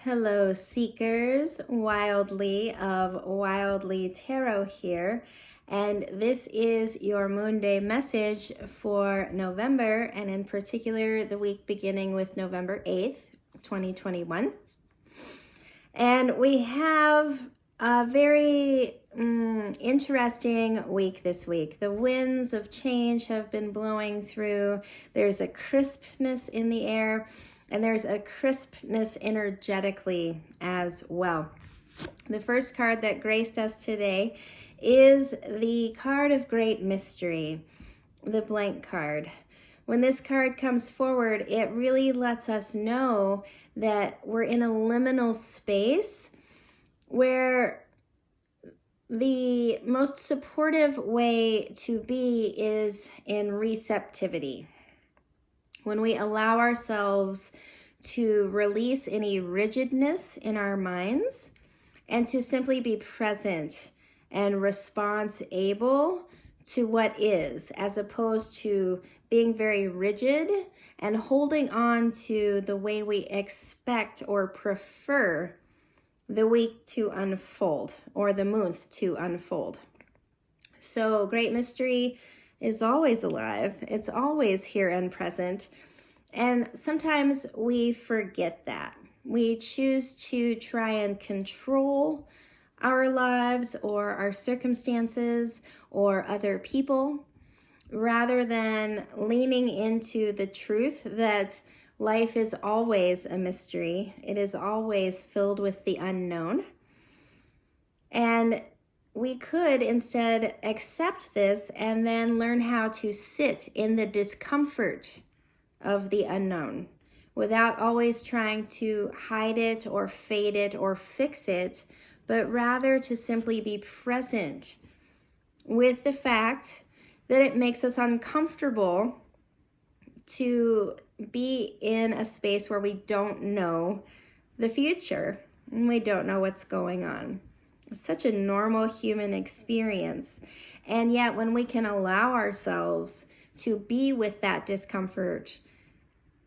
Hello, seekers. Wildly of Wildly Tarot here. And this is your Moonday message for November, and in particular, the week beginning with November 8th, 2021. And we have a very interesting week this week. The winds of change have been blowing through. There's a crispness in the air, and there's a crispness energetically as well. The first card that graced us today is the card of great mystery, the blank card. When this card comes forward, it really lets us know that we're in a liminal space where the most supportive way to be is in receptivity. When we allow ourselves to release any rigidness in our minds and to simply be present and response able to what is, as opposed to being very rigid and holding on to the way we expect or prefer the week to unfold, or the month to unfold. So great mystery is always alive. It's always here and present. And sometimes we forget that. We choose to try and control our lives or our circumstances or other people, rather than leaning into the truth that life is always a mystery. It is always filled with the unknown. And we could instead accept this and then learn how to sit in the discomfort of the unknown without always trying to hide it or fade it or fix it, but rather to simply be present with the fact that it makes us uncomfortable to be in a space where we don't know the future and we don't know what's going on. It's such a normal human experience. And yet when we can allow ourselves to be with that discomfort,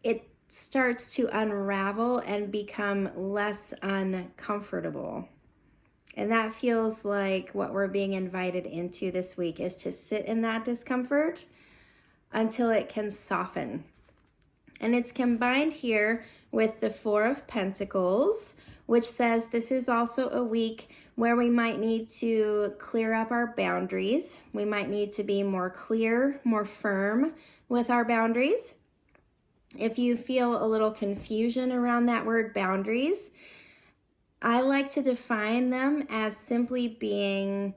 it starts to unravel and become less uncomfortable. And that feels like what we're being invited into this week, is to sit in that discomfort until it can soften. And it's combined here with the Four of Pentacles, which says this is also a week where we might need to clear up our boundaries. We might need to be more clear, more firm with our boundaries. If you feel a little confusion around that word boundaries, I like to define them as simply being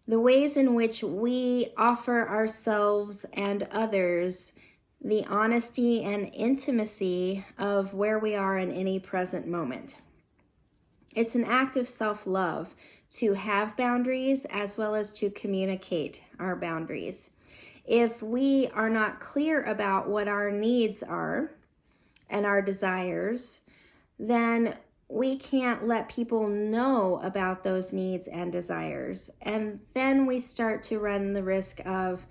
the ways in which we offer ourselves and others the honesty and intimacy of where we are in any present moment. It's an act of self-love to have boundaries as well as to communicate our boundaries. If we are not clear about what our needs are and our desires, then we can't let people know about those needs and desires. And then we start to run the risk of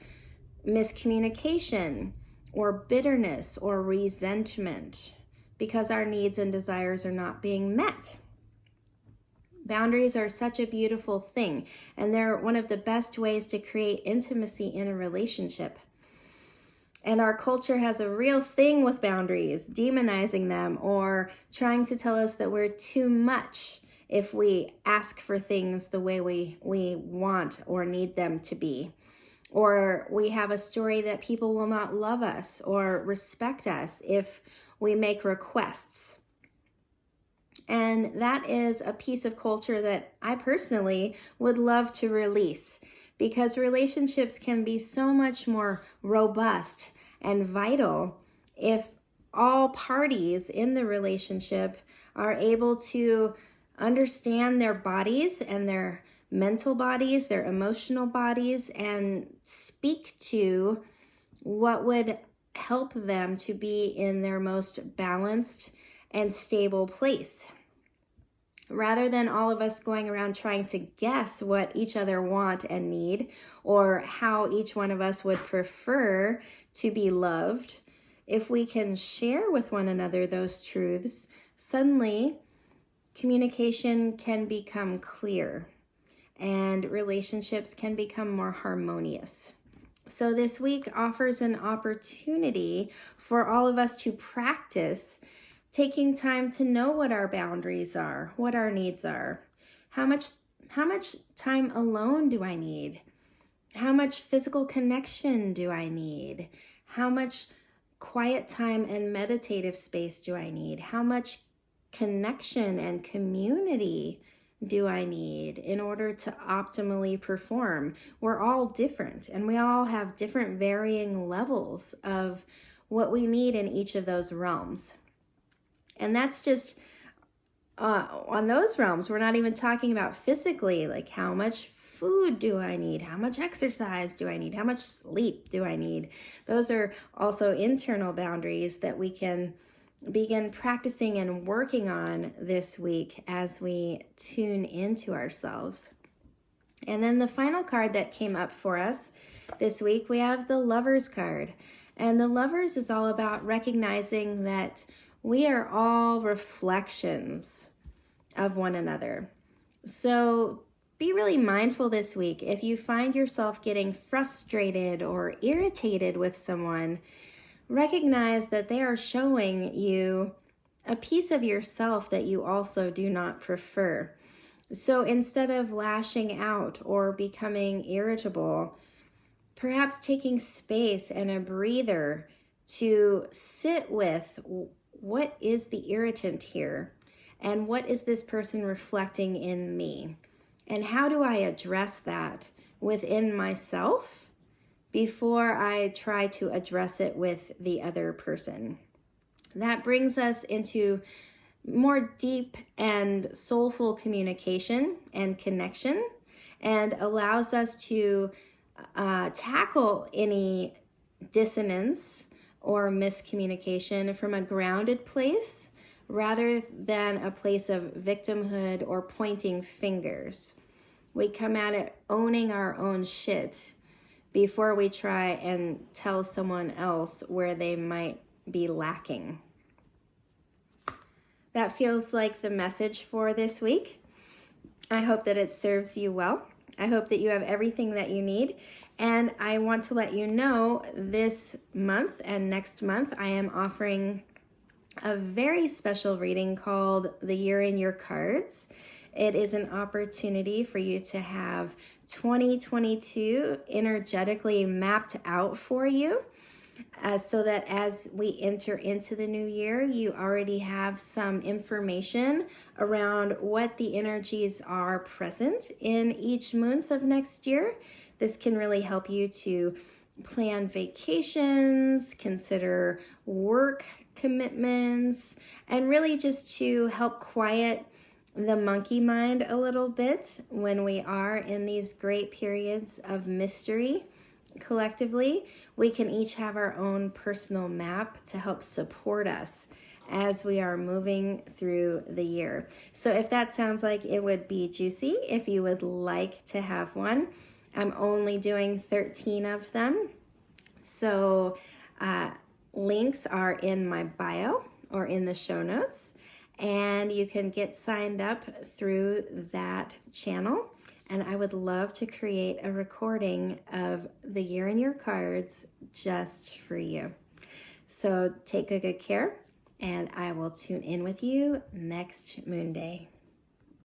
miscommunication or bitterness or resentment because our needs and desires are not being met. Boundaries are such a beautiful thing, and they're one of the best ways to create intimacy in a relationship. And our culture has a real thing with boundaries, demonizing them or trying to tell us that we're too much if we ask for things the way we want or need them to be. Or we have a story that people will not love us or respect us if we make requests. And that is a piece of culture that I personally would love to release, because relationships can be so much more robust and vital if all parties in the relationship are able to understand their bodies and their mental bodies, their emotional bodies, and speak to what would help them to be in their most balanced and stable place. Rather than all of us going around trying to guess what each other want and need, or how each one of us would prefer to be loved, if we can share with one another those truths, suddenly communication can become clear and relationships can become more harmonious. So this week offers an opportunity for all of us to practice taking time to know what our boundaries are, what our needs are. How much time alone do I need? How much physical connection do I need? How much quiet time and meditative space do I need? How much connection and community do I need in order to optimally perform? We're all different and we all have different varying levels of what we need in each of those realms. And that's just on those realms. We're not even talking about physically, like how much food do I need? How much exercise do I need? How much sleep do I need? Those are also internal boundaries that we can begin practicing and working on this week as we tune into ourselves. And then the final card that came up for us this week, we have the Lovers card. And the Lovers is all about recognizing that we are all reflections of one another. So be really mindful this week. If you find yourself getting frustrated or irritated with someone, recognize that they are showing you a piece of yourself that you also do not prefer. So instead of lashing out or becoming irritable, perhaps taking space and a breather to sit with what is the irritant here and what is this person reflecting in me, and how do I address that within myself before I try to address it with the other person. That brings us into more deep and soulful communication and connection, and allows us to tackle any dissonance or miscommunication from a grounded place rather than a place of victimhood or pointing fingers. We come at it owning our own shit before we try and tell someone else where they might be lacking. That feels like the message for this week. I hope that it serves you well. I hope that you have everything that you need. And I want to let you know this month and next month, I am offering a very special reading called The Year in Your Cards. It is an opportunity for you to have 2022 energetically mapped out for you, so that as we enter into the new year, you already have some information around what the energies are present in each month of next year. This can really help you to plan vacations, consider work commitments, and really just to help quiet the monkey mind a little bit when we are in these great periods of mystery. Collectively, we can each have our own personal map to help support us as we are moving through the year. So if that sounds like it would be juicy, if you would like to have one, I'm only doing 13 of them. So links are in my bio or in the show notes, and you can get signed up through that channel. And I would love to create a recording of The Year in Your Cards just for you. So take good care, and I will tune in with you next Moonday.